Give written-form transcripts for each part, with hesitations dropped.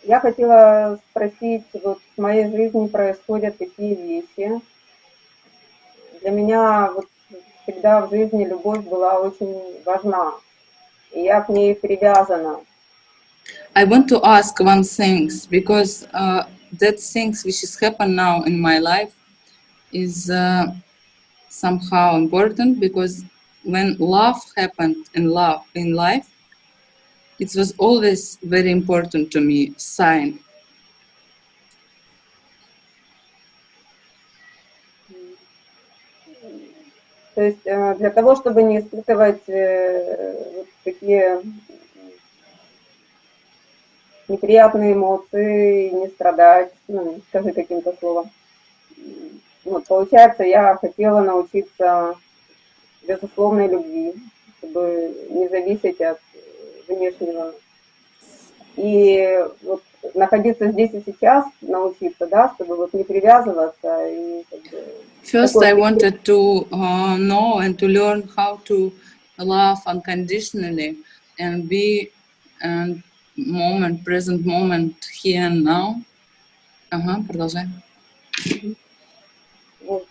Я хотела спросить, вот в моей жизни происходят такие вещи. Для меня вот всегда в жизни любовь была очень важна, и я к ней привязана. I want to ask one thing because that things which is happen now in my life is somehow important because when love happened in life, it was always very important to me. Sign. То есть для того, чтобы не испытывать вот такие неприятные эмоции, не страдать, ну, скажи каким-то словом. Вот, получается, я хотела научиться безусловной любви, чтобы не зависеть от внешнего. И вот находиться здесь и сейчас, научиться, да, чтобы вот не привязываться и как бы, First, такой I wanted to know and to learn how to love unconditionally and be and present moment here and now. Ага, продолжай. вот,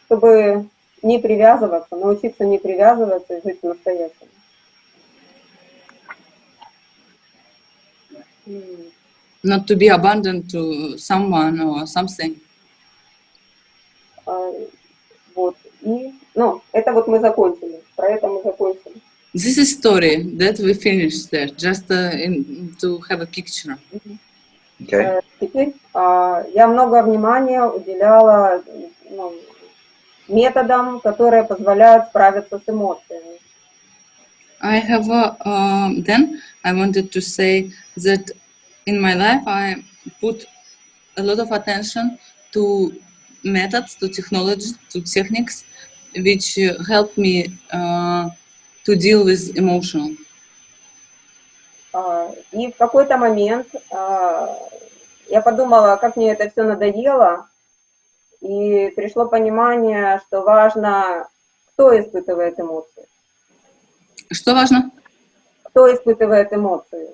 чтобы не привязываться, научиться не привязываться и жить в настоящем. Not to be abandoned to someone or something. Вот, и, ну, это вот мы закончили, про это мы закончили. This is story that we finished there, just to have a picture. Okay. Теперь я много внимания уделяла методам, которые позволяют справиться с эмоциями. I have then I wanted to say that in my life I put a lot of attention to methods, to technology, to techniques, which help me to deal with emotion. И в какой-то момент я подумала, как мне это все надоело, и пришло понимание, что важно, кто испытывает эмоции. Что важно? Кто испытывает эмоции.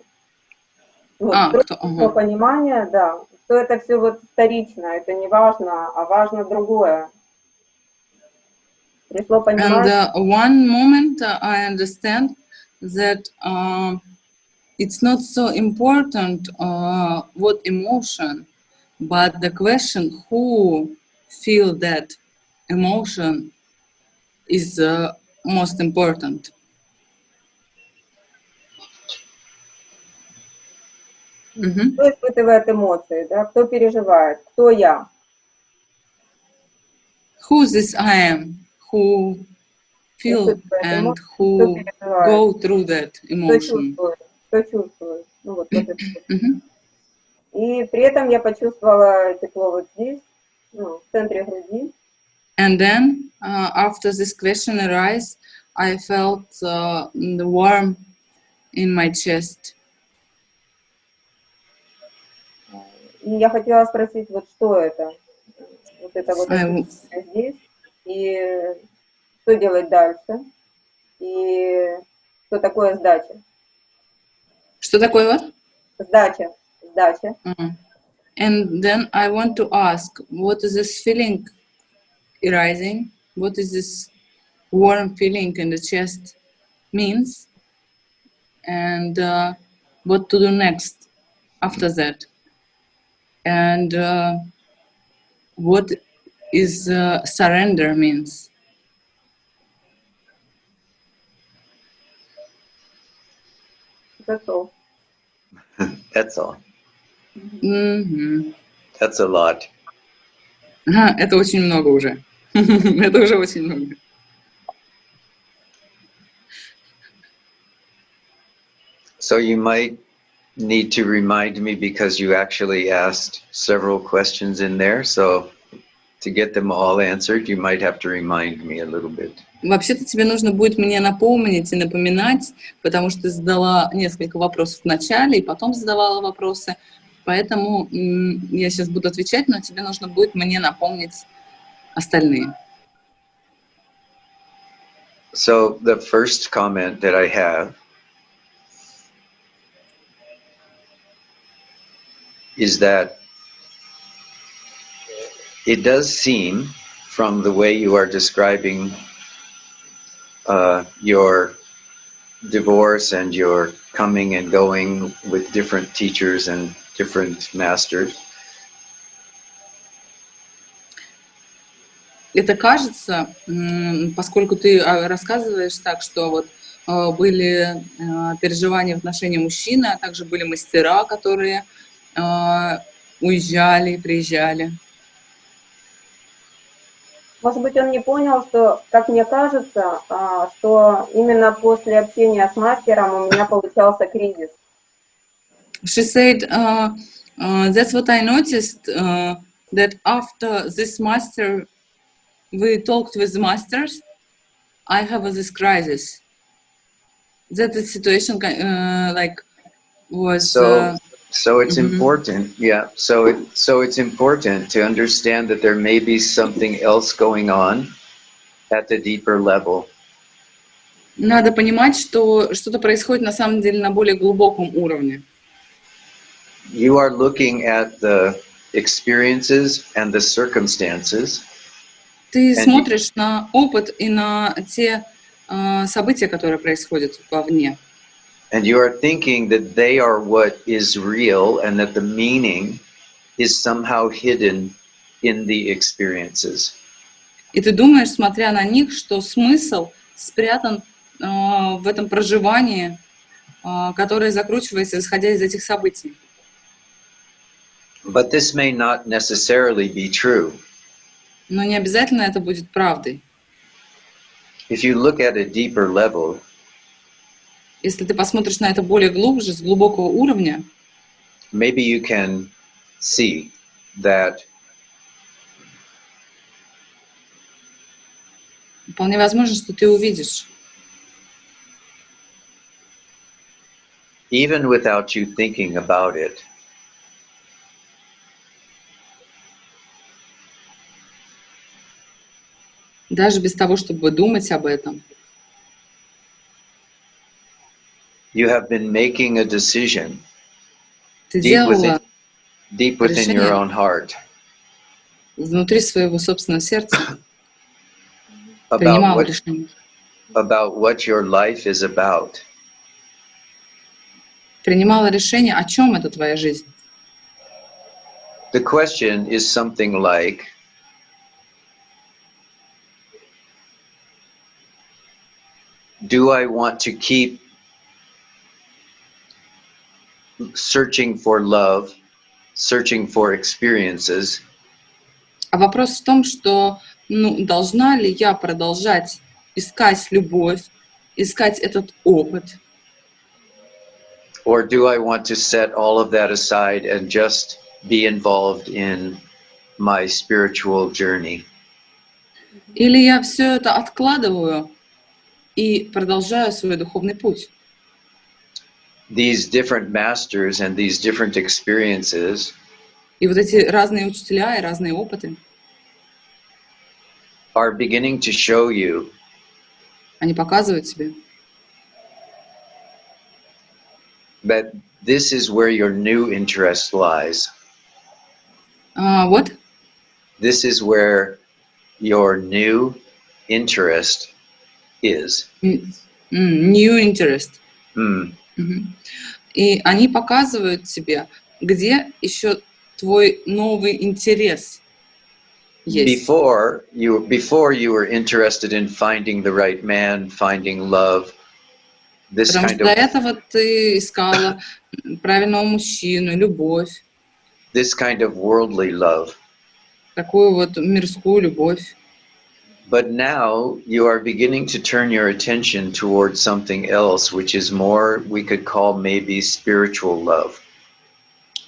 Вот, кто? Понимание, да, что это все вот вторично, это не важно, а важно другое. Пришло понимание. And one moment I understand that it's not so important what emotion, but the question who feel that emotion is most important. Кто испытывает эмоции, да? Кто переживает, кто я? Who this I am, who feel and who go through that emotion. Кто чувствует. Ну, вот это. И при этом я почувствовала тепло вот здесь, ну, в центре груди. And then after this question arise, I felt the warm in my chest. И я хотела спросить, вот что это? Вот это вот здесь. И что делать дальше? И что такое сдача? Что такое вот? Сдача. And then I want to ask, what is this feeling arising? What is this warm feeling in the chest means? And what to do next after that? And what is surrender means? That's all. That's all. Mm-hmm. That's a lot. Это очень много уже. Это уже очень много. So you might need to remind me because you actually asked several questions in there. So to get them all answered, you might have to remind me a little bit. Вообще-то тебе нужно будет мне напомнить и напоминать, потому что ты задала несколько вопросов в начале и потом задавала вопросы. Поэтому я сейчас буду отвечать, но тебе нужно будет мне напомнить остальные. So the first comment that I have is that it does seem, from the way you are describing your divorce and your coming and going with different teachers and different masters, это кажется, поскольку ты рассказываешь так, что вот были переживания в отношении мужчины, а также были мастера, которые уезжали, приезжали. Может быть, он не понял, что, как мне кажется, что именно после общения с мастером у меня получался кризис. She said, that's what I noticed, that after this master, we talked with the masters, I have this crisis. That the situation was... So it's important, yeah. So it's important to understand that there may be something else going on at the deeper level. Надо понимать, что что-то происходит на самом деле на более глубоком уровне. You are looking at the experiences and the circumstances. Ты смотришь на опыт и на те события, которые происходят вовне. And you are thinking that they are what is real and that the meaning is somehow hidden in the experiences. И ты думаешь, смотря на них, что смысл спрятан в этом проживании, которое закручивается, исходя из этих событий. But this may not necessarily be true. Но не обязательно это будет правдой. If you look at a deeper level, если ты посмотришь на это более глубже, с глубокого уровня, maybe you can see that вполне возможно, что ты увидишь, even without you thinking about it, даже без того, чтобы думать об этом, you have been making a decision ты deep делала within your own heart внутри своего собственного сердца, about принимала решение. what your life is about. Принимала решение, о чем это твоя жизнь. The question is something like, do I want to keep searching for love, searching for experiences? А вопрос в том, что должна ли я продолжать искать любовь, искать этот опыт? Or do I want to set all of that aside and just be involved in my spiritual journey? Или я все это откладываю и продолжаю свой духовный путь? These different masters and these different experiences И вот эти разные учителя и разные опыты, are beginning to show you они показывают тебе, that this is where your new interest lies. what? This is where your new interest is. New interest. Mm. И они показывают тебе, где еще твой новый интерес есть. Before you were interested in finding the right man, finding love, this Потому kind что до of этого ты искала правильного мужчину, любовь, worldly love. такую вот мирскую любовь. But now you are beginning to turn your attention towards something else, which is more, we could call maybe spiritual love.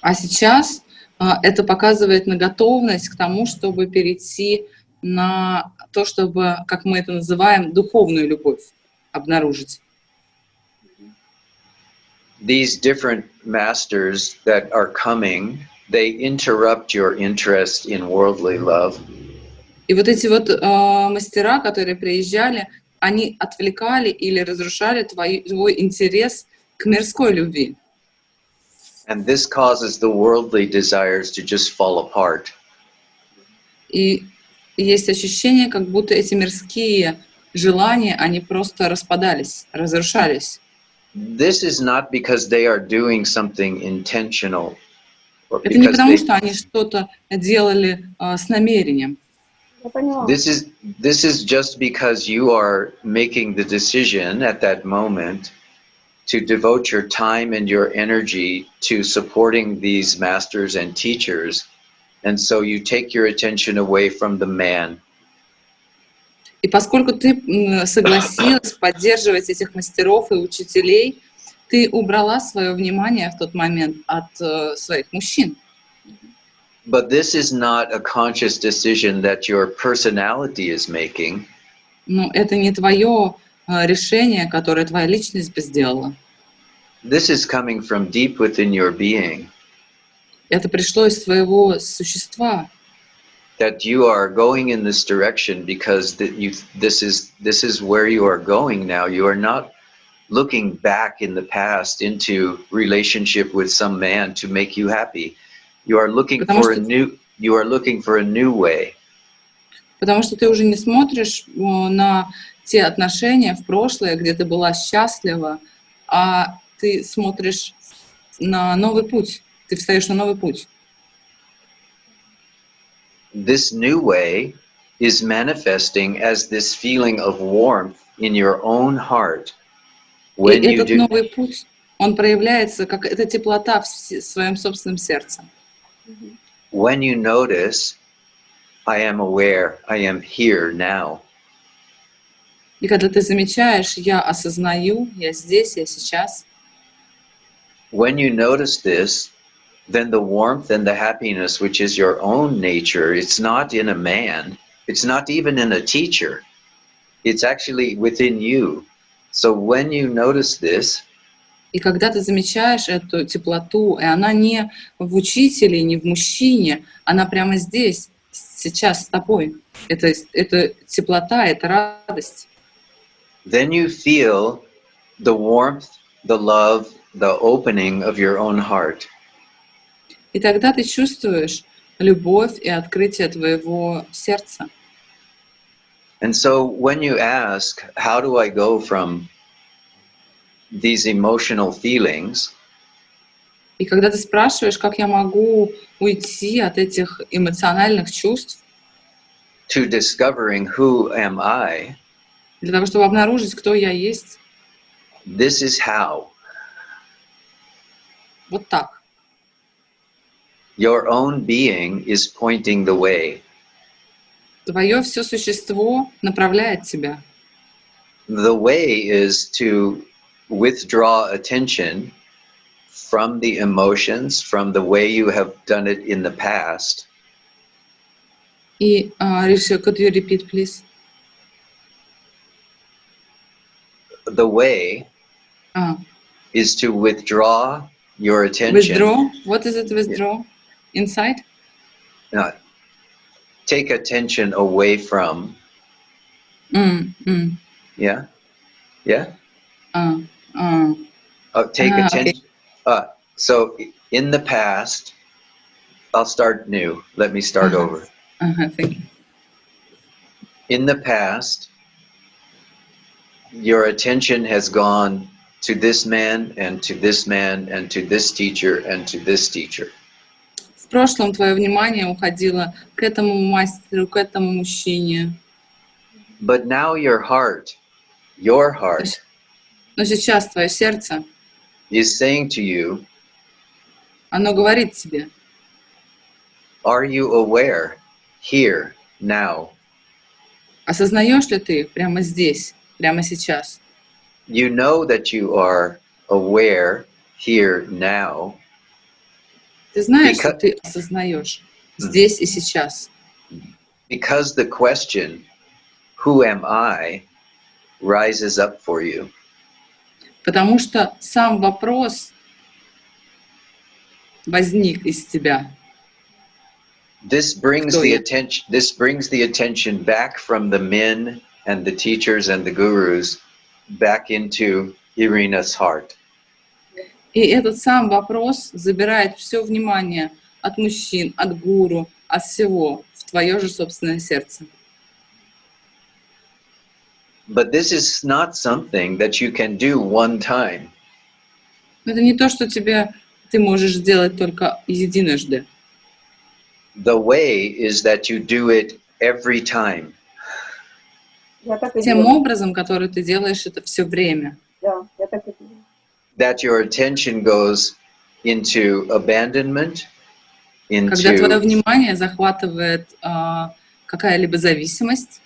А сейчас это показывает на готовность к тому, чтобы перейти на то, чтобы, как мы это называем, духовную любовь обнаружить. These different masters that are coming, they interrupt your interest in worldly love. И вот эти вот мастера, которые приезжали, они отвлекали или разрушали твой интерес к мирской любви. And this causes the worldly desires to just fall apart. И есть ощущение, как будто эти мирские желания, они просто распадались, разрушались. This is not because they are doing something intentional or Это не because потому, they что они что-то делали с намерением. Я поняла. this is just because you are making the decision at that moment to devote your time and your energy to supporting these masters and teachers, and so you take your attention away from the man. И поскольку ты согласилась поддерживать этих мастеров и учителей, ты убрала свое внимание в тот момент от своих мужчин. But this is not a conscious decision that your personality is making. Но это не твое решение, которое твоя личность бы сделала. This is coming from deep within your being, Это пришло из твоего существа. that you are going in this direction because this is where you are going now. You are not looking back in the past into relationship with some man to make you happy. You are looking for a new way. Потому что ты уже не смотришь на те отношения в прошлое, где ты была счастлива, а ты смотришь на новый путь. Ты встаешь на новый путь. This new way is manifesting as this feeling of warmth in your own heart. И When you этот do, новый путь, он проявляется как эта теплота в своем собственном сердце. when you notice, I am aware, I am here now. И когда ты замечаешь, я осознаю, я здесь, я сейчас. When you notice this, then the warmth and the happiness, which is your own nature, it's not in a man, it's not even in a teacher, it's actually within you. So when you notice this, И когда ты замечаешь эту теплоту, и она не в учителе, не в мужчине, она прямо здесь, сейчас с тобой. Это теплота, это радость. then you feel the warmth, the love, the opening of your own heart. И тогда ты чувствуешь любовь и открытие твоего сердца. And so when you ask, how do I go from these emotional feelings И когда ты спрашиваешь, как я могу уйти от этих эмоциональных чувств, to discovering who am I, для того, чтобы обнаружить, кто я есть, this is how. вот так. Your own being is pointing the way. Твое все существо направляет тебя. The way is to withdraw attention from the emotions, from the way you have done it in the past, И, Риша, could you repeat, please? the way is to withdraw your attention. Withdraw? What is it, withdraw? Inside? Take attention away from. Yeah? Yeah? Take attention. Okay. So in the past, I'll start new. Let me start over. Thank you. In the past, your attention has gone to this man and to this man and to this teacher and to this teacher. В прошлом твое внимание уходило к этому мастеру, к этому мужчине. But now your heart Но сейчас твое сердце, is saying to you, оно говорит тебе, are you aware here, now? осознаешь ли ты прямо здесь, прямо сейчас? You know that you are aware here, now. Ты знаешь, что ты осознаешь здесь и сейчас. Because the question, who am I, rises up for you. Потому что сам вопрос возник из тебя. This brings the attention back from the men and the teachers and the gurus back into Irina's heart. И этот сам вопрос забирает все внимание от мужчин, от гуру, от всего в твое же собственное сердце. But this is not something that you can do one time. Это не то, что ты можешь сделать только единожды. The way is that you do it every time. Я так и Тем делаю. образом, который ты делаешь это все время. Да, я так и делаю. That your attention goes into abandonment, Когда твое into внимание захватывает какая-либо зависимость,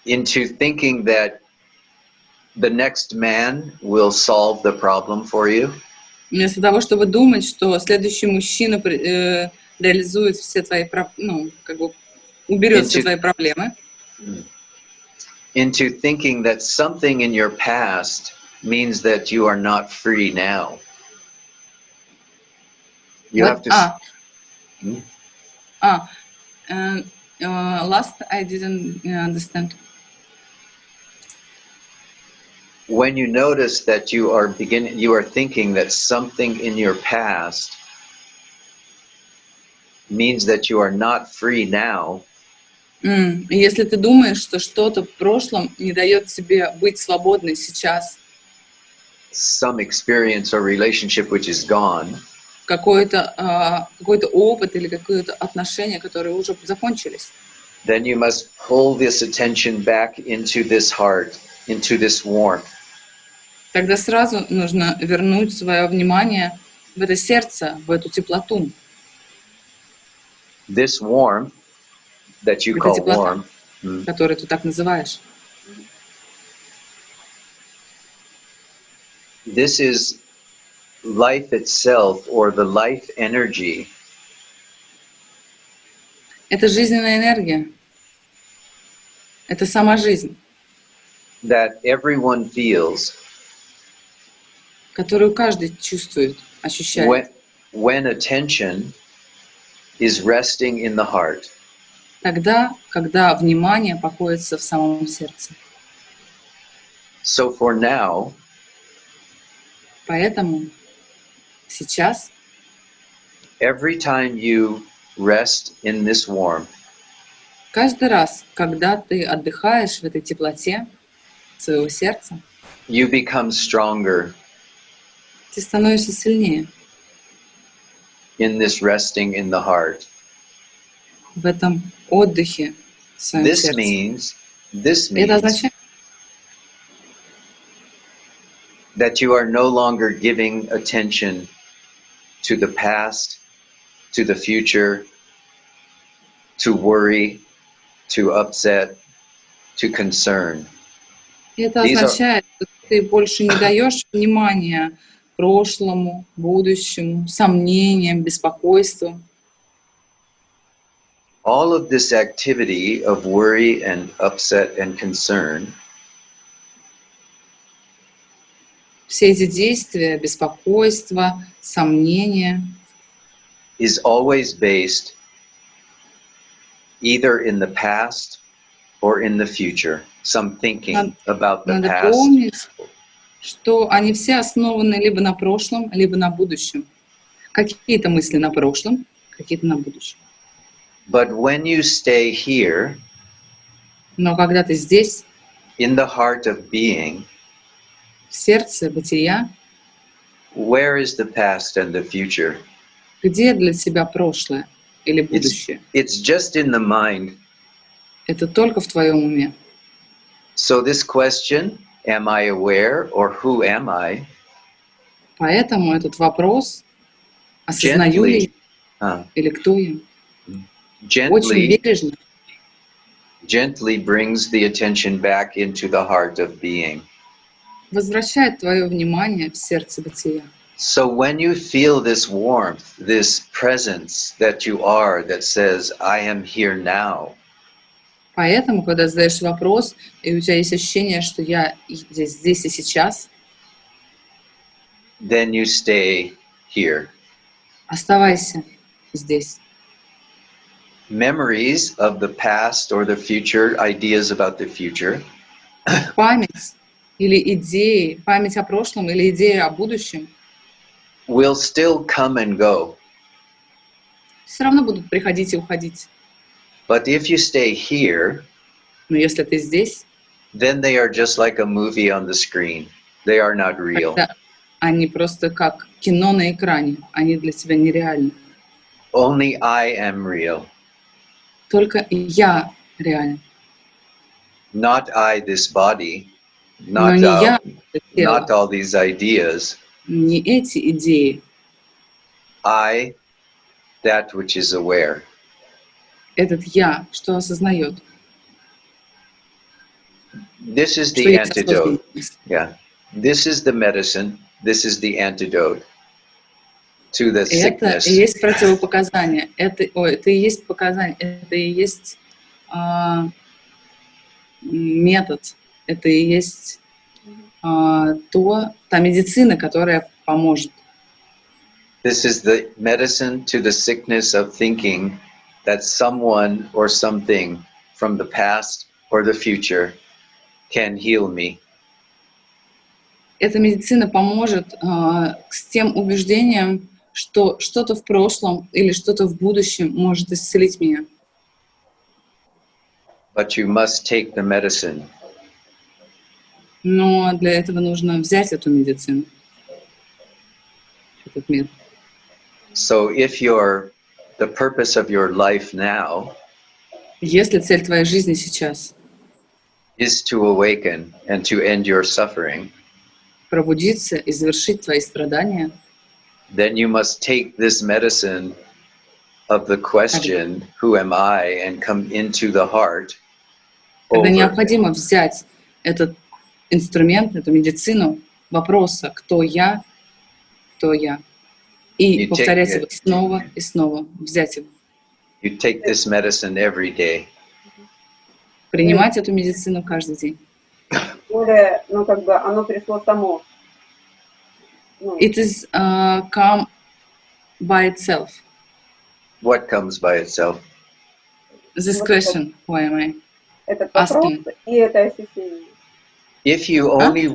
into thinking that the next man will solve the problem for you, вместо того, чтобы думать, что следующий мужчина реализует все твои, уберет все Into- твои проблемы, into thinking that something in your past means that you are not free now. You have to. Last I didn't understand. When you notice that you are thinking that something in your past means that you are not free now, Если ты думаешь, что что-то в прошлом не дает тебе быть свободной сейчас, some experience or relationship which is gone, какой-то опыт или какое-то отношение, которые уже закончились, then you must pull this attention back into this heart, into this warmth. тогда сразу нужно вернуть свое внимание в это сердце, в эту теплоту. This warmth that you Это call теплота, warm, которую ты так называешь. this is life itself, or the life energy Это жизненная энергия. Это сама жизнь, that everyone feels которую каждый чувствует, ощущает. when attention is resting in the heart. Тогда, когда внимание покоится в самом сердце. So for now, Поэтому сейчас, every time you rest in this warmth, каждый раз, когда ты отдыхаешь в этой теплоте своего сердца, you become stronger ты становишься сильнее in this resting in the heart. в этом отдыхе в своем This сердце. means Это означает, that you are no longer giving attention to the past, to the future, to worry, to upset, to concern. это These are- означает, что ты больше не даешь внимания прошлому, будущему, сомнениям, беспокойству. All of this activity of worry and upset and concern Все эти действия, беспокойство, сомнения, is always based either in the past or in the future. Some thinking about the надо past. помнить, что они все основаны либо на прошлом, либо на будущем. Какие-то мысли на прошлом, какие-то на будущем. But when you stay here, Но когда ты здесь, in the heart of being, в сердце бытия, where is the past and the future? где для тебя прошлое или будущее? It's just in the mind. Это только в твоем уме. So this question, am I aware or who am I? Поэтому этот вопрос, осознаю ли я или кто я, очень бережно, gently brings the attention back into the heart of being. возвращает твое внимание в сердце бытия. So when you feel this warmth, this presence that you are, that says, I am here now, Поэтому, когда задаешь вопрос, и у тебя есть ощущение, что я здесь и сейчас, then you stay here. оставайся здесь. Memories of the past or the future, ideas about the future, Память или идеи, память о прошлом или идеи о будущем will still come and go. Все равно будут приходить и уходить. But if you stay here, Но если ты здесь, then they are just like a movie on the screen. They are not real. тогда они просто как кино на экране. Они для тебя нереальны. Only I am real. Только я реален. Not I, this body. Но Not, не я, это not тело, all these ideas. не эти идеи. I, that which is aware. Этот я, что осознает, This is что the есть antidote. осознанность. Yeah. This is the medicine. This is the antidote to the Это и sickness. есть противопоказание. Это и есть показание. Это и есть метод. Это и есть та медицина, которая поможет. This is the medicine to the sickness of thinking that someone or something from the past or the future can heal me. Эта медицина поможет с тем убеждением, что что-то в прошлом или что-то в будущем может исцелить меня. But you must take the medicine. Но для этого нужно взять эту медицину, этот мир. So if the purpose of your life now Если цель твоей жизни сейчас is to awaken and to end your suffering, пробудиться и завершить твои страдания, then you must take this medicine of the question, who am I, and come into the heart тогда over. необходимо взять этот инструмент, эту медицину вопроса «Кто я?», и повторять его снова и снова, взять его. You take this medicine every day. Принимать эту медицину каждый день. Ну, как бы оно пришло само. It is come by itself. What comes by itself? This question, why am I Этот вопрос asking? и это ощущение. If you only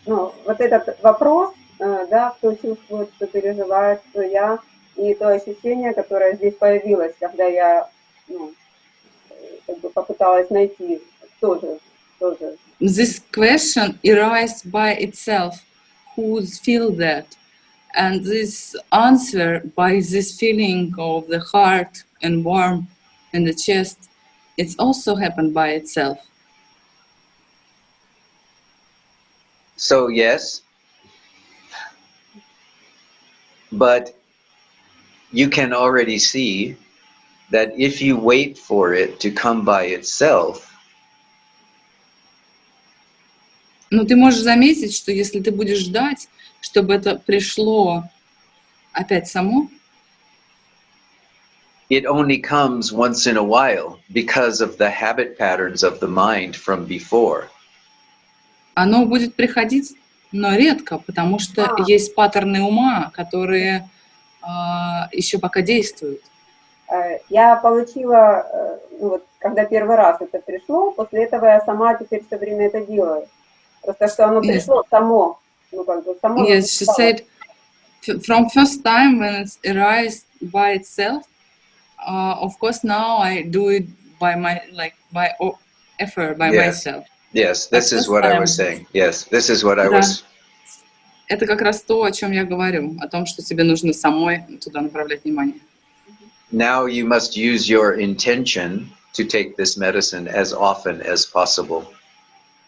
Ну, вот этот вопрос, да, кто чувствует, кто переживает, кто я, и то ощущение, которое здесь появилось, когда я, как бы попыталась найти, тоже. This question arises by itself. Who feel that? And this answer by this feeling of the heart and warmth in the chest, it's also happened by itself. So yes, but you can already see that if you wait for it to come by itself, Но ты можешь заметить, что если ты будешь ждать, чтобы это пришло опять само, it only comes once in a while because of the habit patterns of the mind from before. оно будет приходить, но редко, потому что есть паттерны ума, которые еще пока действуют. Я получила, вот, когда первый раз это пришло, после этого я сама теперь все время это делаю. Просто что оно пришло само, как бы само. Yes, she said, from first time when it arises by itself, of course now I do it by effort, by myself. Yes, this is what I was saying. Yes, this is what I was. Это как раз то, о чем я говорю, о том, что тебе нужно самой туда направлять внимание. Now you must use your intention to take this medicine as often as possible.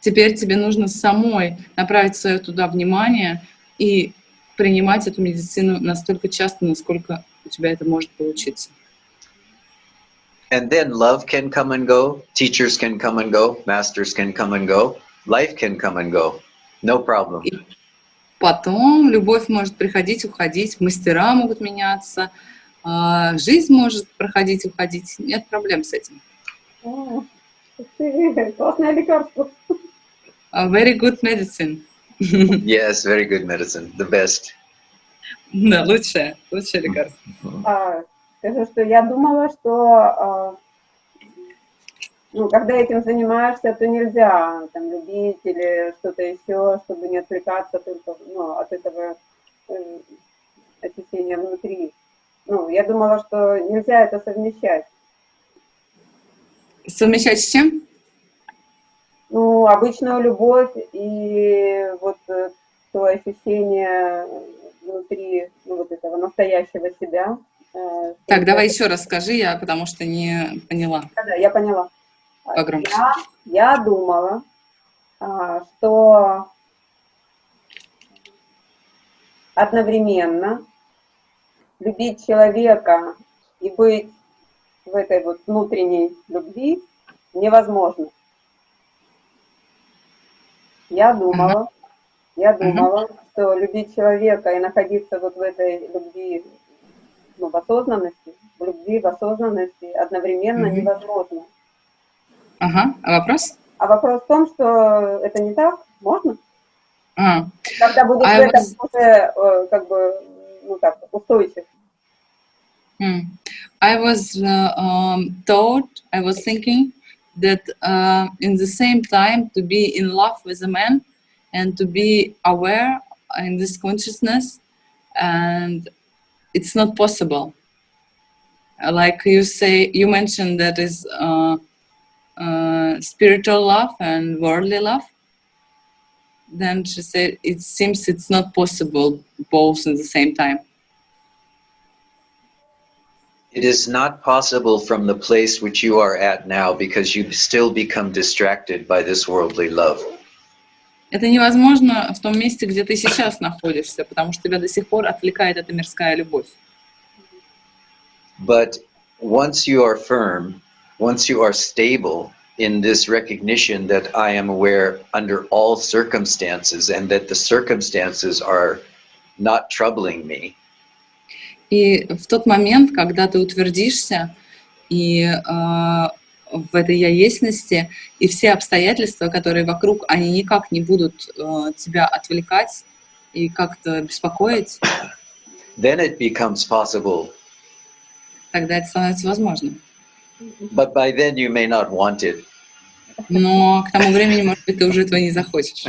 Теперь тебе нужно самой направить свое туда внимание и принимать эту медицину настолько часто, насколько у тебя это может получиться. And then love can come and go, teachers can come and go, masters can come and go, life can come and go. No problem. И потом любовь может приходить, уходить, мастера могут меняться, жизнь может проходить, уходить. Нет проблем с этим. Классное лекарство. Very good medicine. Yes, very good medicine. The best. Да, лучшее лекарство. Скажу, что я думала, что когда этим занимаешься, то нельзя там любить или что-то еще, чтобы не отвлекаться только от этого э, ощущение внутри. Ну, я думала, что нельзя это совмещать. Совмещать с чем? Ну, обычную любовь и вот то ощущение внутри, ну, вот этого настоящего себя. Так, давай еще раз скажи, я потому что не поняла. Да, я поняла. Погромче. Я думала, что одновременно любить человека и быть в этой вот внутренней любви невозможно. Я думала, что любить человека и находиться вот в этой любви, ну, в осознанности, в любви, в осознанности одновременно невозможно. Ага, а вопрос? А вопрос в том, что это не так, можно? А. Когда будешь в этом уже как бы, ну так, устойчив. I was I was thinking that in the same time to be in love with a man and to be aware in this consciousness, and it's not possible. Like you say, you mentioned that is spiritual love and worldly love. Then she said, it seems it's not possible both at the same time. It is not possible from the place which you are at now because you still become distracted by this worldly love. Это невозможно в том месте, где ты сейчас находишься, потому что тебя до сих пор отвлекает эта мирская любовь. But once you are firm, once you are stable in this recognition that I am aware under all circumstances and that the circumstances are not troubling me. И в тот момент, когда ты утвердишься и в этой я-естьности, и все обстоятельства, которые вокруг, они никак не будут тебя отвлекать и как-то беспокоить, then it becomes possible. Тогда это становится возможным. But by then you may not want it. Но к тому времени, может быть, ты уже этого не захочешь.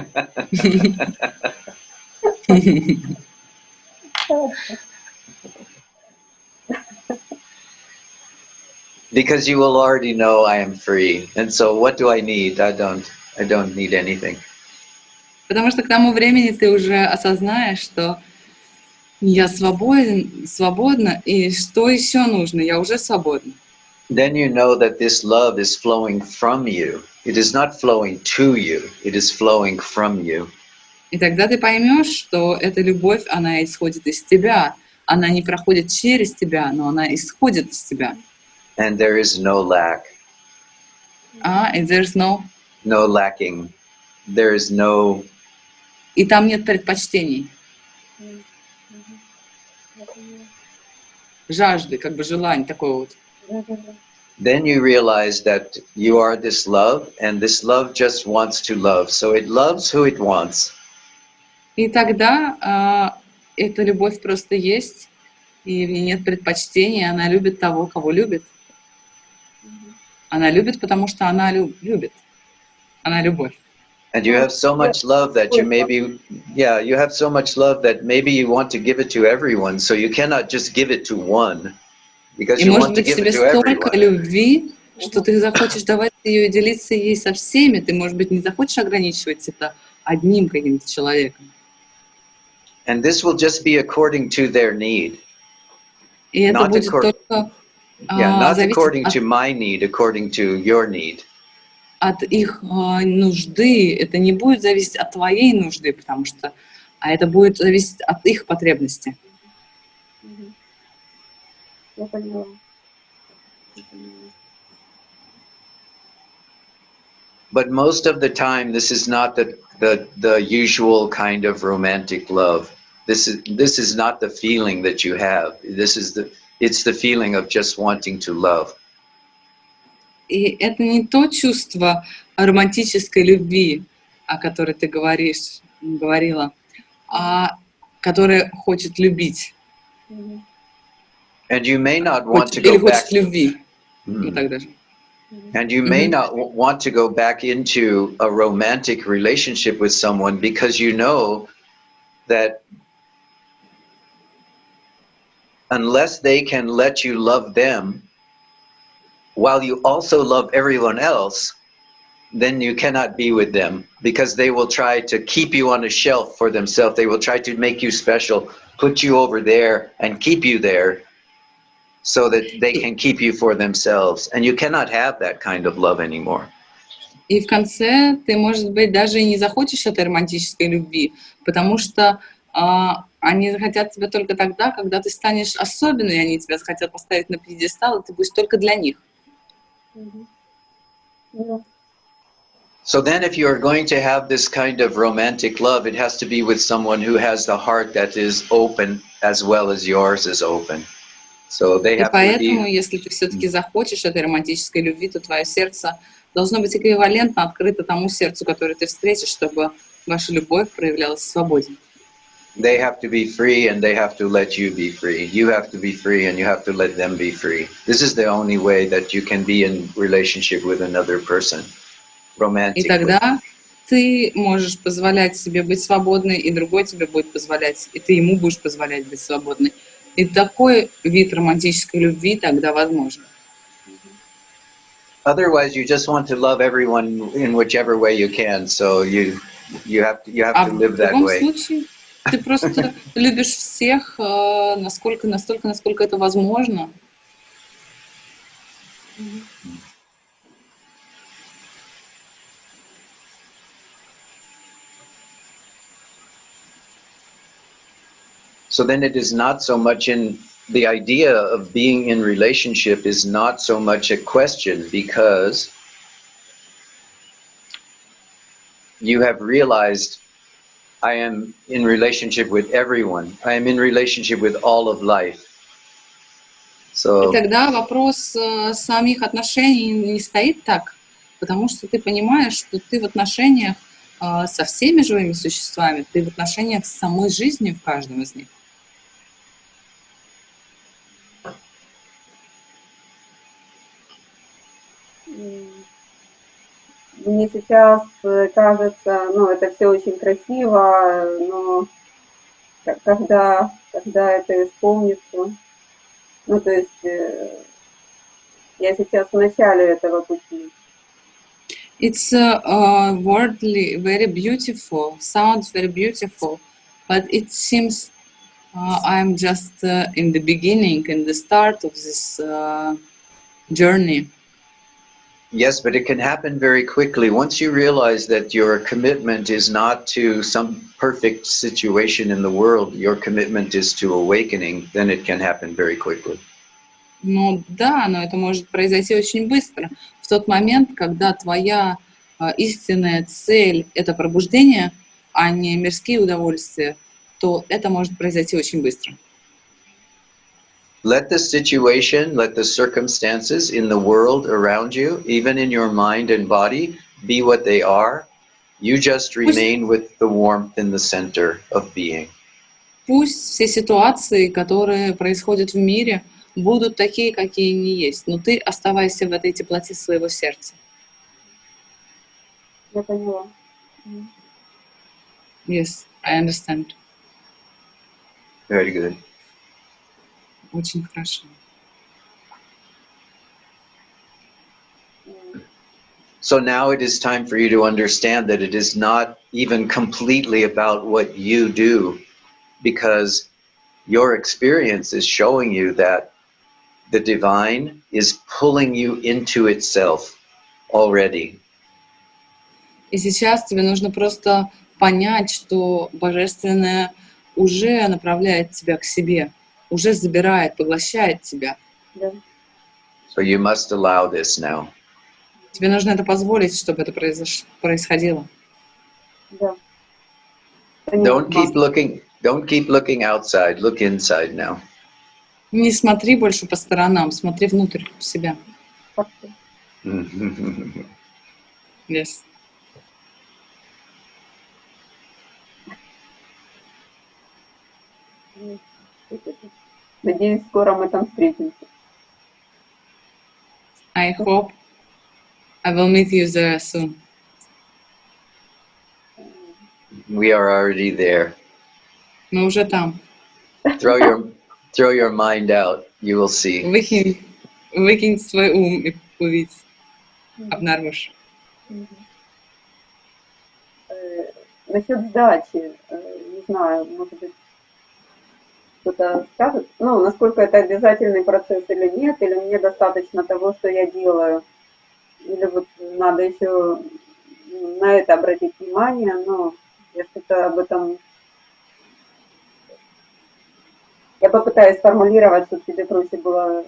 Because you will already know I am free. And so what do I need? I don't need anything. Потому что к тому времени ты уже осознаешь, что я свободна, и что еще нужно? Я уже свободна. Then you know that this love is flowing from you. It is not flowing to you. It is flowing from you. И тогда ты поймешь, что эта любовь, она исходит из тебя. Она не проходит через тебя, но она исходит из тебя. And there is no lack. And there's no... No lacking. There is no... И там нет предпочтений. Жажды, как бы желание такое вот. Then you realize that you are this love, and this love just wants to love. So it loves who it wants. И тогда эта любовь просто есть, и в ней нет предпочтений, она любит того, кого любит. Она любит, потому что она любит. Она любовь. And you have so much love that you you have so much love that maybe you want to give it to everyone, so you cannot just give it to one, because you want to give it to everyone. И может быть в тебе столько любви, что ты захочешь давать ее и делиться ей со всеми, ты, может быть, не захочешь ограничивать это одним каким-то человеком. And this will just be according to their need. И это будет только not according to my need, according to your need. От их нужды, это не будет зависеть от твоей нужды, потому что, это будет зависеть от их потребности. Я поняла. But most of the time, this is not the usual kind of romantic love. This is not the feeling that you have. It's the feeling of just wanting to love. И это не то чувство романтической любви, о которой ты говорила, а которое хочет любить. And you may not want to go back. Любви. Вот так даже. And you may not want to go back into a romantic relationship with someone because you know that unless they can let you love them while you also love everyone else, then you cannot be with them, because they will try to keep you on a shelf for themselves. They will try to make you special, put you over there and keep you there so that they can keep you for themselves. And you cannot have that kind of love anymore. И в конце ты, может быть, даже и не захочешь этой романтической любви, потому что они захотят тебя только тогда, когда ты станешь особенной, и они тебя захотят поставить на пьедестал, и ты будешь только для них. So then if you're going to have this kind of romantic love, it has to be with someone who has the heart that is open as well as yours is open. So they И have to поэтому, be... если ты все-таки захочешь этой романтической любви, то твое сердце должно быть эквивалентно открыто тому сердцу, которое ты встретишь, чтобы ваша любовь проявлялась в свободе. They have to be free and they have to let you be free. You have to be free and you have to let them be free. This is the only way that you can be in relationship with another person И romantically. тогда ты можешь позволять себе быть свободной, и другой тебе будет позволять, и ты ему будешь позволять быть свободной. И такой вид романтической любви тогда возможен. Otherwise, you just want to love everyone in whichever way you can. So you have А to в live that другом way. случае ты просто любишь всех настолько, насколько это возможно. So then it is not so much in the idea of being in relationship is not so much a question, because you have realized I am in relationship with everyone. I am in relationship with all of life. И So тогда вопрос самих отношений не стоит так, потому что ты понимаешь, что ты в отношениях со всеми живыми существами, ты в отношениях с самой жизнью в каждом из них. Мне сейчас кажется, ну, это все очень красиво, но когда это исполнится, ну, то есть я сейчас в начале этого пути. It's wordly very beautiful, sounds very beautiful, but it seems I'm just in the beginning, in the start of this journey. yes, but it can happen very quickly. Once you realize that your commitment is not to some perfect situation in the world, your commitment is to awakening, then it can happen very quickly. Ну да, но это может произойти очень быстро. В тот момент, когда твоя истинная цель — это пробуждение, а не мирские удовольствия, то это может произойти очень быстро. Let the situation, let the circumstances in the world around you, even in your mind and body, be what they are. You just remain with the warmth in the center of being. Пусть все ситуации, которые происходят в мире, будут такие, какие они есть, но ты оставайся в этой теплоте своего сердца. Я поняла. Yes, I understand. Very good. Очень хорошо. So now it is time for you to understand that it is not even completely about what you do, because your experience is showing you that the divine is pulling you into itself already. И сейчас тебе нужно просто понять, что Божественное уже направляет тебя к себе, уже забирает, поглощает тебя. Да. So you must allow this now. Тебе нужно это позволить, чтобы это происходило. Да. Don't keep looking outside. Look inside now. Не смотри больше по сторонам, смотри внутрь себя. Yes. Надеюсь, скоро мы там встретимся. I hope I will meet you there soon. We are already there. Мы уже там. Throw Throw your mind out, you will see. Выкинь свой ум и увидь, обнаружишь. Насчет сдачи, не знаю, может быть, кто-то скажет, ну, насколько это обязательный процесс или нет, или мне достаточно того, что я делаю, или вот надо еще на это обратить внимание, но я что-то об этом, я попытаюсь сформулировать, чтобы тебе проще было.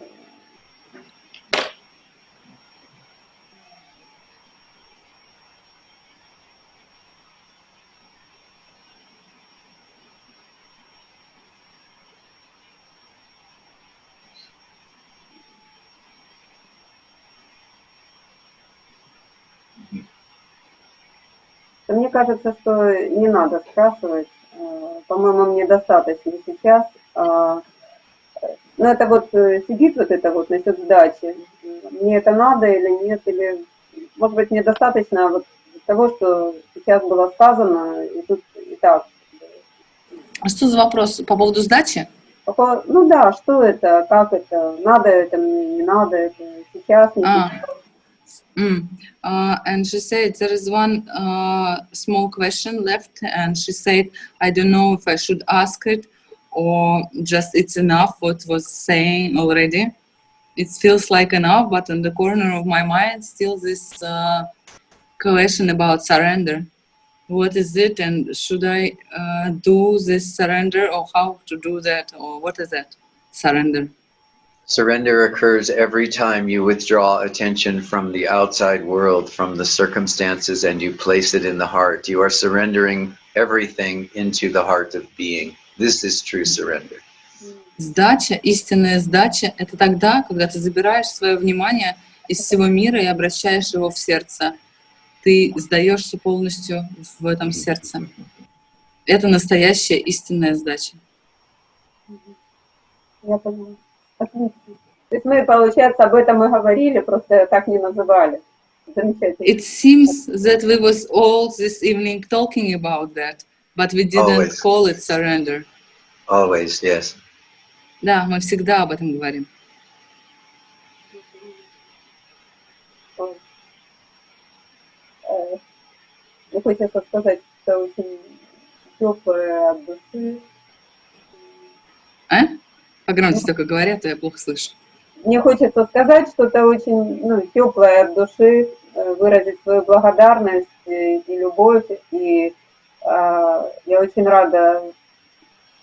Мне кажется, что не надо спрашивать. По-моему, мне достаточно сейчас. Но это вот сидит вот это вот насчет сдачи. Мне это надо или нет, или, может быть, мне достаточно вот того, что сейчас было сказано, и тут и так. А что за вопрос по поводу сдачи? Ну да, что это, как это, надо это мне, не надо это, сейчас, не сейчас. And she said there is one small question left, and she said, I don't know if I should ask it or just it's enough what was saying already. It feels like enough, but in the corner of my mind still this question about surrender. What is it, and should I do this surrender, or how to do that, or what is that surrender? Surrender occurs every time you withdraw attention from the outside world, from the circumstances, and you place it in the heart. You are surrendering everything into the heart of being. This is true surrender. Сдача, истинная сдача, это тогда, когда ты забираешь свое внимание из всего мира и обращаешь его в сердце. Ты сдаешься полностью в этом сердце. Это настоящая истинная сдача. Я поняла. Отлично. То есть мы, получается, об этом и говорили, просто так не называли. Замечательно. It seems that we was all this evening talking about that, but we didn't Always. call it surrender. Always, yes. Да, мы всегда об этом говорим. Мне хочется сказать, что очень теплое от души. Погромче только говорят, а я плохо слышу. Мне хочется сказать что-то очень теплое от души, выразить свою благодарность и любовь. И я очень рада,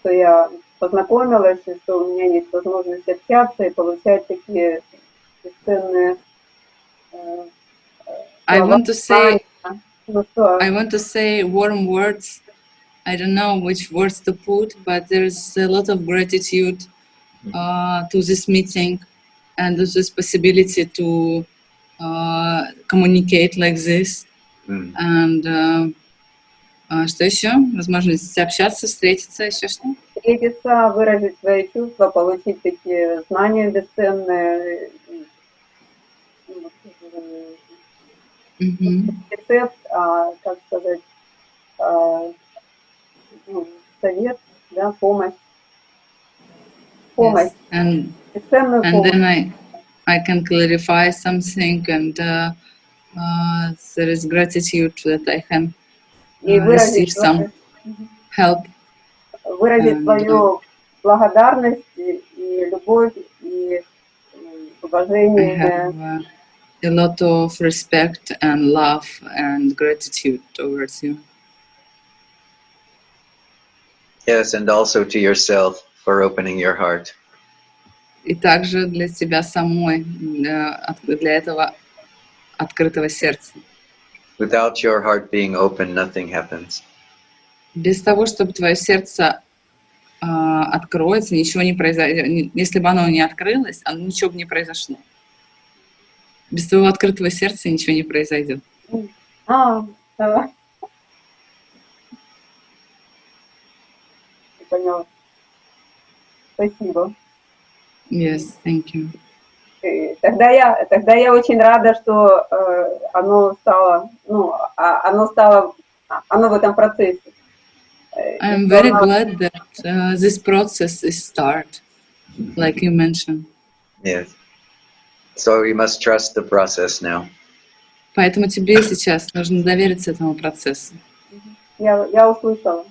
что я познакомилась, и что у меня есть возможность общаться и получать такие бесценные I want to say, Ну что? I want to say warm words. I don't know which words to put, but there's a lot of gratitude to this meeting and to this possibility to communicate like this. And что еще? Возможность общаться, встретиться, еще что? Встретиться, выразить свои чувства, получить такие знания бесценные. Рецепт, как сказать, совет, да, помощь. Помощь. Yes. Бесценную and помощь. then I can clarify something, and there is gratitude that I can receive some help. Выразить свою благодарность и любовь и уважение. I have a lot of respect and love and gratitude towards you. Yes, and also to yourself for opening your heart. И также для тебя самой, для этого открытого сердца. Without your heart being open, nothing happens. Без того, чтобы твое сердце откроется, ничего не произойдет. Если бы оно не открылось, ничего бы не произошло. Без твоего открытого сердца ничего не произойдет. Давай. Поняла. Спасибо. Yes, thank you. Тогда я очень рада, что оно в этом процессе. I'm very glad that this process is start. like you mentioned. Yes. So you must trust the process now. Поэтому тебе сейчас нужно довериться этому процессу. Я услышала.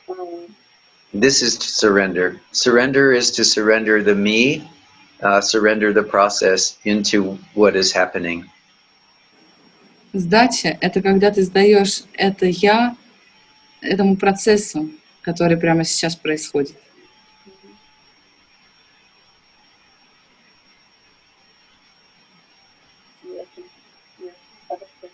М, This is to surrender. Surrender is to surrender the me, surrender the process into what is happening. Сдача — это когда ты сдаешь это «я» этому процессу, который прямо сейчас происходит. ясно, ясно, хорошо.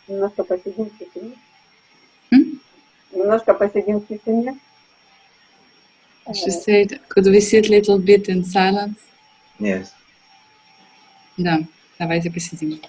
Немножко посидим в тишине. М? Немножко посидим в тишине. She said, could we sit a little bit in silence? Yes. Да, давайте посидим.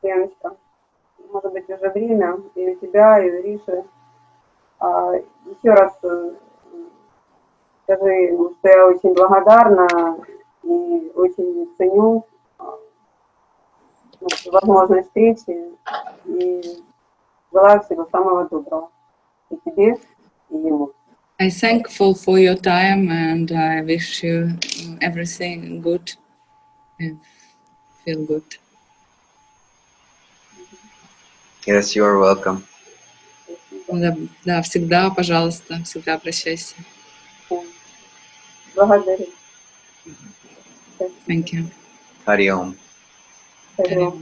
Леночка, может быть, уже время и у тебя, и у Риши. Еще раз скажи, что я очень благодарна и очень ценю возможность встречи и желаю всего самого доброго и тебе, и ему. I'm thankful for your time and I wish you everything good and feel good. Yes, you are welcome. Да, да, всегда, пожалуйста, всегда обращайся. Благодарю. Thank you. Hari Om. Спасибо.